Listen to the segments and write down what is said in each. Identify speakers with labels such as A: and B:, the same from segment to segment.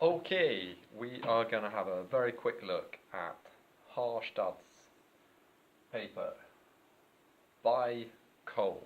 A: Okay, we are going to have a very quick look at Harstad's paper, Buy Coal.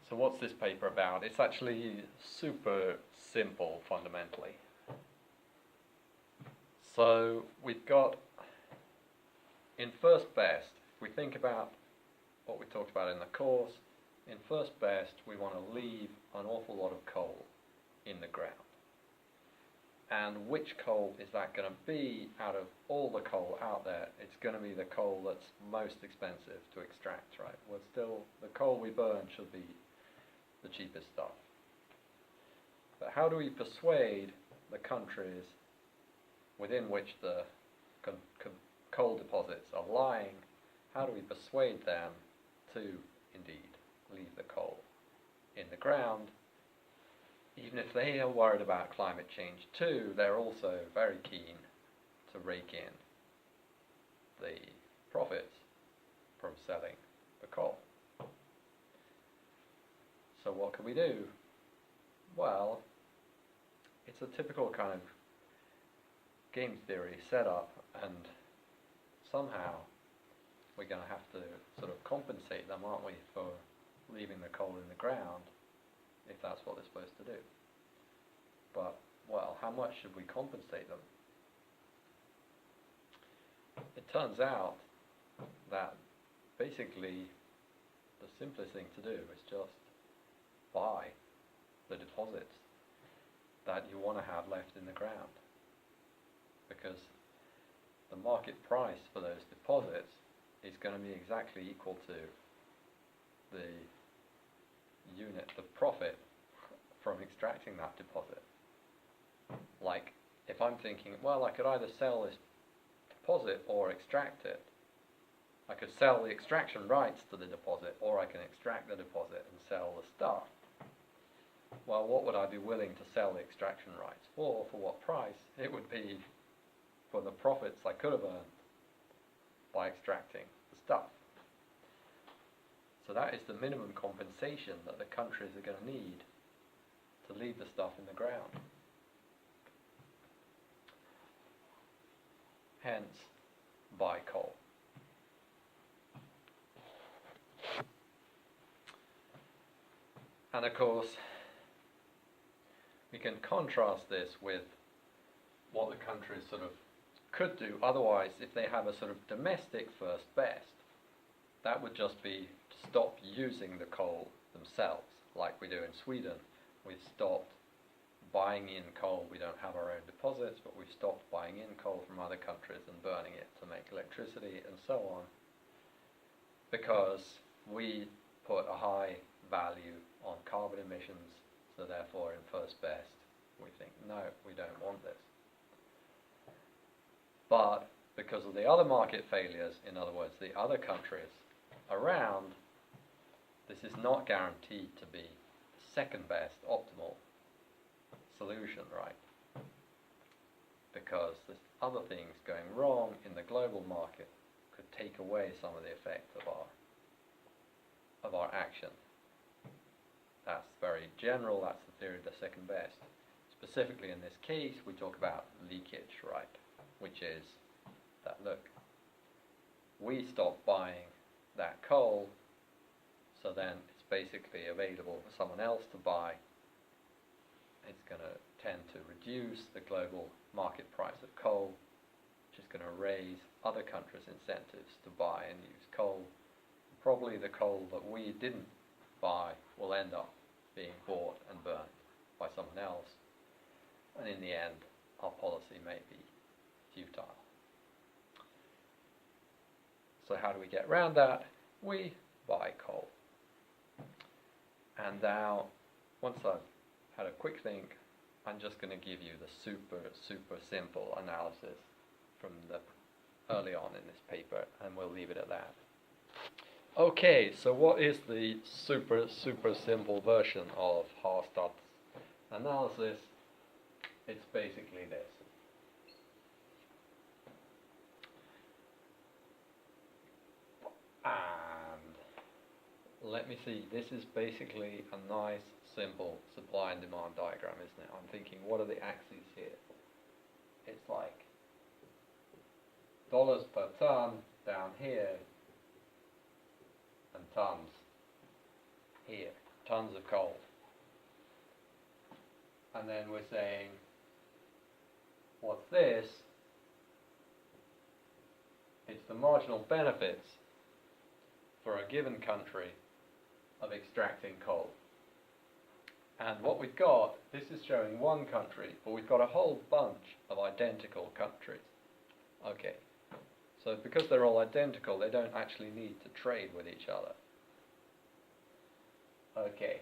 A: So what's this paper about? It's actually super simple fundamentally. So we've got, in first best, if we think about what we talked about in the course, in first best we want to leave an awful lot of coal in the ground. And which coal is that going to be out of all the coal out there? It's going to be the coal that's most expensive to extract, right? Well, still, the coal we burn should be the cheapest stuff. But how do we persuade the countries within which the coal deposits are lying, how do we persuade them to indeed leave the coal in the ground? Even if they are worried about climate change too, they're also very keen to rake in the profits from selling the coal. So what can we do? Well, it's a typical kind of game theory setup, and somehow we're going to have to sort of compensate them, aren't we, for leaving the coal in the ground, if that's what they're supposed to do. But, well, how much should we compensate them? It turns out that basically the simplest thing to do is just buy the deposits that you want to have left in the ground, because the market price for those deposits is going to be exactly equal to the unit of profit from extracting that deposit. Like, if I'm thinking, well, I could either sell this deposit or extract it. I could sell the extraction rights to the deposit, or I can extract the deposit and sell the stuff. Well, what would I be willing to sell the extraction rights for? For what price? It would be for the profits I could have earned by extracting the stuff. So that is the minimum compensation that the countries are going to need to leave the stuff in the ground. Hence, buy coal. And of course, we can contrast this with what the countries sort of could do otherwise if they have a sort of domestic first best. That would just be to stop using the coal themselves, like we do in Sweden. We've stopped buying in coal. We don't have our own deposits, but we've stopped buying in coal from other countries and burning it to make electricity and so on, because we put a high value on carbon emissions. So therefore, in first best, we think, no, we don't want this. But because of the other market failures, in other words, the other countries around, this is not guaranteed to be the second best optimal solution, right? Because there's other things going wrong in the global market could take away some of the effect of our action. That's very general, that's the theory of the second best. Specifically in this case, we talk about leakage, right? Which is that, look, we stop buying that coal, so then it's basically available for someone else to buy. It's going to tend to reduce the global market price of coal, which is going to raise other countries' incentives to buy and use coal. Probably the coal that we didn't buy will end up being bought and burned by someone else, and in the end our policy may be futile. So how do we get around that? We buy coal. And now, once I've had a quick think, I'm just going to give you the super simple analysis from the early on in this paper, and we'll leave it at that. Okay, so what is the super simple version of Harstad's analysis? It's basically this. And let me see, this is basically a nice, simple supply and demand diagram, isn't it? I'm thinking, what are the axes here? It's like dollars per ton down here, and tons here, tons of coal. And then we're saying, what's this? It's the marginal benefits for a given country of extracting coal. And what we've got, this is showing one country, but we've got a whole bunch of identical countries. Okay, so because they're all identical, they don't actually need to trade with each other. Okay,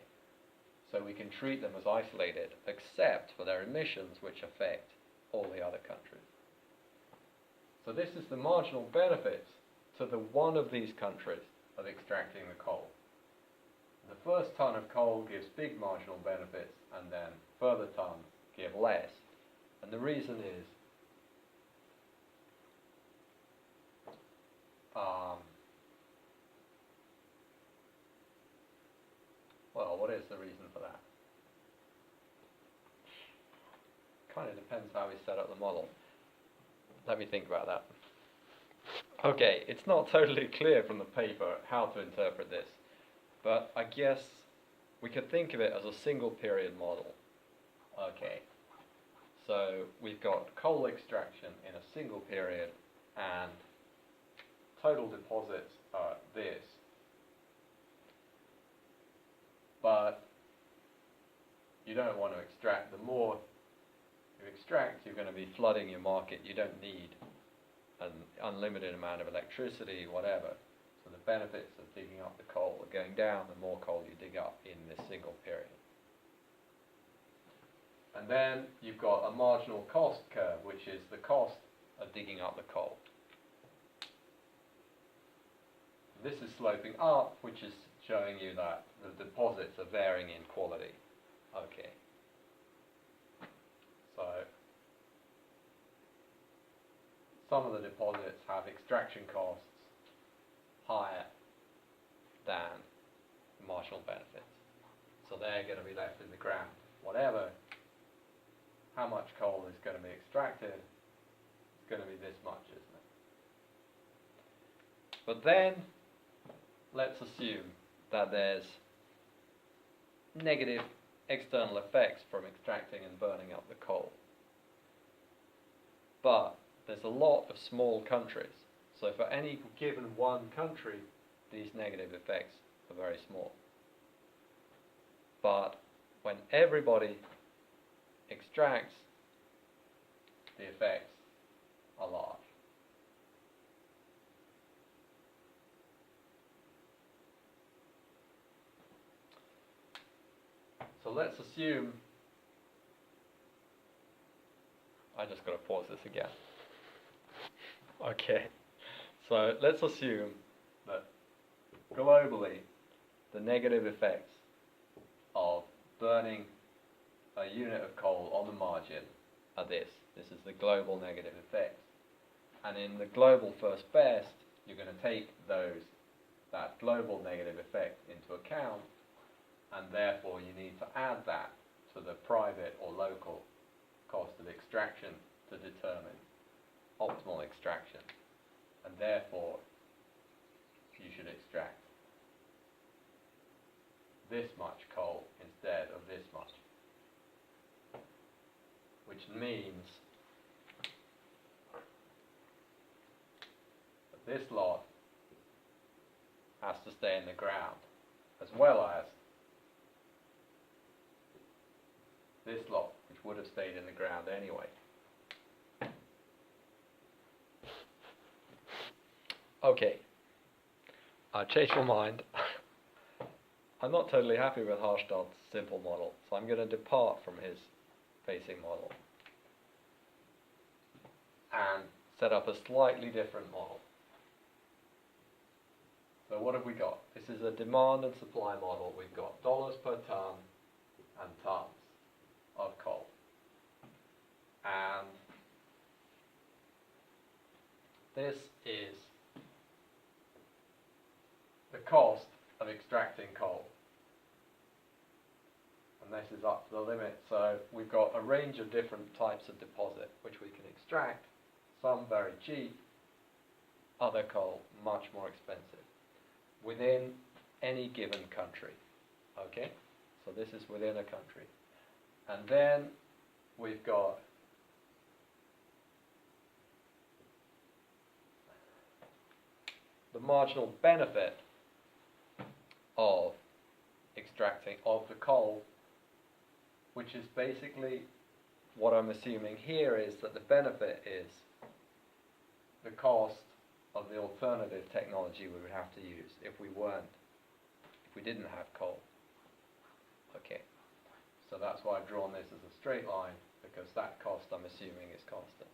A: so we can treat them as isolated, except for their emissions, which affect all the other countries. So this is the marginal benefits to the one of these countries of extracting the coal. The first ton of coal gives big marginal benefits, and then further tons give less. And the reason is well, what is the reason for that? Kind of depends how we set up the model. Let me think about that. Okay, it's not totally clear from the paper how to interpret this, but I guess we could think of it as a single period model. Okay, so we've got coal extraction in a single period, and total deposits are this. But you don't want to extract. The more you extract, you're going to be flooding your market. You don't need an unlimited amount of electricity, whatever. So the benefits of digging up the coal are going down the more coal you dig up in this single period. And then you've got a marginal cost curve, which is the cost of digging up the coal. This is sloping up, which is showing you that the deposits are varying in quality. Okay. So some of the deposits have extraction costs higher than marginal benefits. So they're going to be left in the ground. Whatever, how much coal is going to be extracted, it's going to be this much, isn't it? But then, let's assume that there's negative external effects from extracting and burning up the coal. But there's a lot of small countries. So for any given one country, these negative effects are very small. But when everybody extracts, the effects are large. So let's assume, I just got to pause this again. Okay, so let's assume that globally the negative effects of burning a unit of coal on the margin are this. This is the global negative effects. And in the global first best, you're going to take that global negative effect into account, and therefore you need to add that to the private or local cost of extraction to determine optimal extraction. And therefore you should extract this much coal instead of this much, which means that this lot has to stay in the ground, as well as this lot, which would have stayed in the ground anyway. Okay, change my mind. I'm not totally happy with Harstad's simple model, so I'm going to depart from his basic model and set up a slightly different model. So what have we got? This is a demand and supply model. We've got dollars per ton and tons of coal. And this is the cost of of extracting coal. And this is up to the limit, so we've got a range of different types of deposit which we can extract, some very cheap, other coal much more expensive, within any given country. Okay, so this is within a country. And then we've got the marginal benefit of extracting of the coal, which is basically what I'm assuming here is that the benefit is the cost of the alternative technology we would have to use if we didn't have coal. Okay, so that's why I've drawn this as a straight line, because that cost I'm assuming is constant.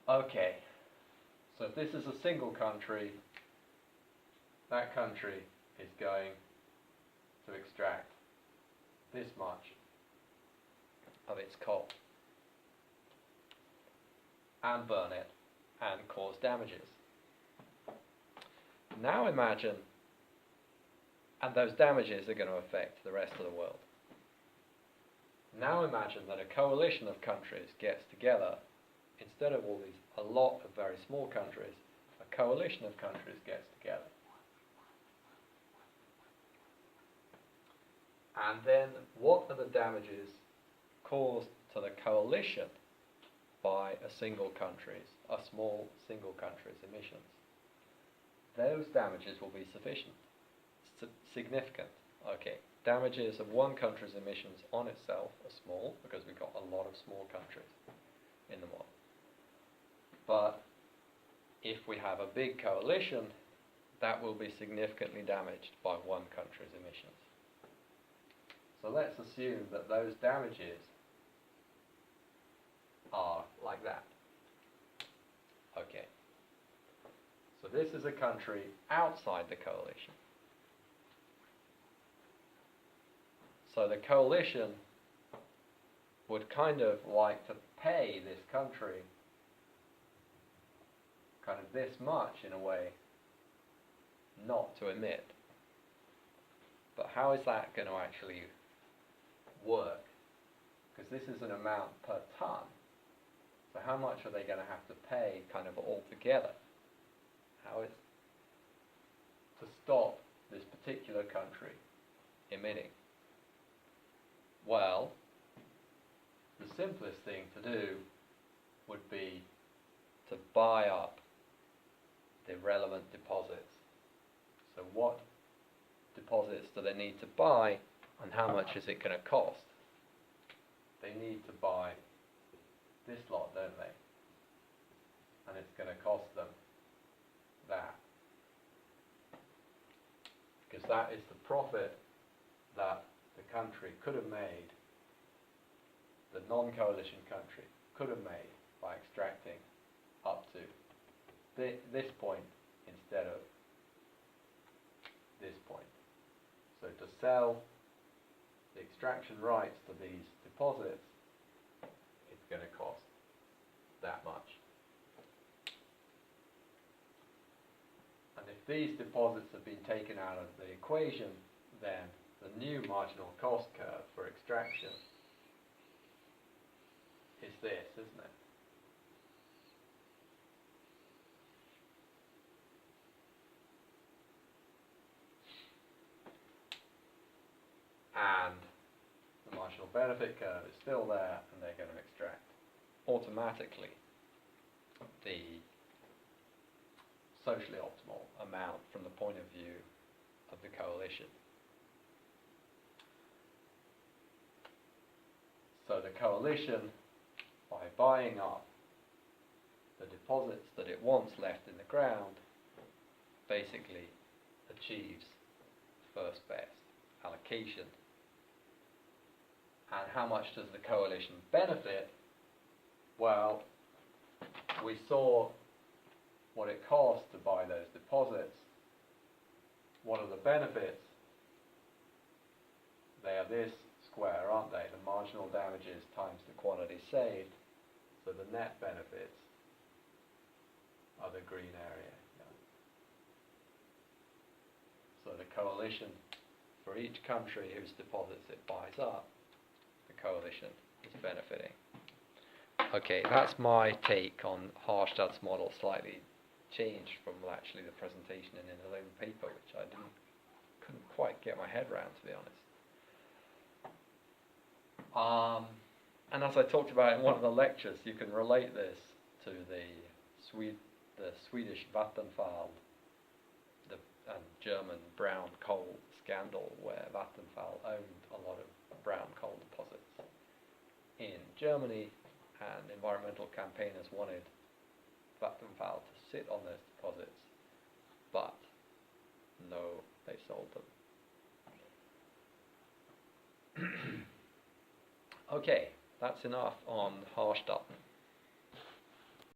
A: Okay, so if this is a single country, that country is going to extract this much of its coal and burn it and cause damages. Now imagine, and those damages are going to affect the rest of the world. Now imagine that a coalition of countries gets together, instead of a lot of very small countries, a coalition of countries gets together. And then what are the damages caused to the coalition by a small single country's emissions? Those damages will be significant. Okay, damages of one country's emissions on itself are small, because we've got a lot of small countries in the world. But if we have a big coalition, that will be significantly damaged by one country's emissions. So let's assume that those damages are like that. Okay. So this is a country outside the coalition. So the coalition would kind of like to pay this country kind of this much, in a way, not to emit. But how is that going to actually work? Because this is an amount per ton. So how much are they going to have to pay kind of altogether? How is to stop this particular country emitting? Well, the simplest thing to do would be to buy up the relevant deposits. So what deposits do they need to buy, and how much is it going to cost? They need to buy this lot, don't they? And it's going to cost them that. Because that is the profit that the country could have made, the non-coalition country could have made by extracting up to this point instead of this point. So to sell the extraction rights to these deposits, it's going to cost that much. And if these deposits have been taken out of the equation, then the new marginal cost curve for extraction is this, isn't it? And the marginal benefit curve is still there, and they're going to extract automatically the socially optimal amount from the point of view of the coalition. So the coalition, by buying up the deposits that it wants left in the ground, basically achieves first best allocation. And how much does the coalition benefit? Well, we saw what it costs to buy those deposits. What are the benefits? They are this square, aren't they? The marginal damages times the quantity saved. So the net benefits are the green area. coalition, for each country whose deposits it buys up, the coalition is benefiting. Okay, that's my take on Hallstatt's model, slightly changed from actually the presentation in the own paper, which I couldn't quite get my head around, to be honest. And as I talked about in one of the lectures, you can relate this to the Swedish Vattenfall and German brown coal scandal, where Vattenfall owned a lot of brown coal deposits in Germany, and environmental campaigners wanted Vattenfall to sit on those deposits, but no, they sold them. Okay, that's enough on Hallstatt.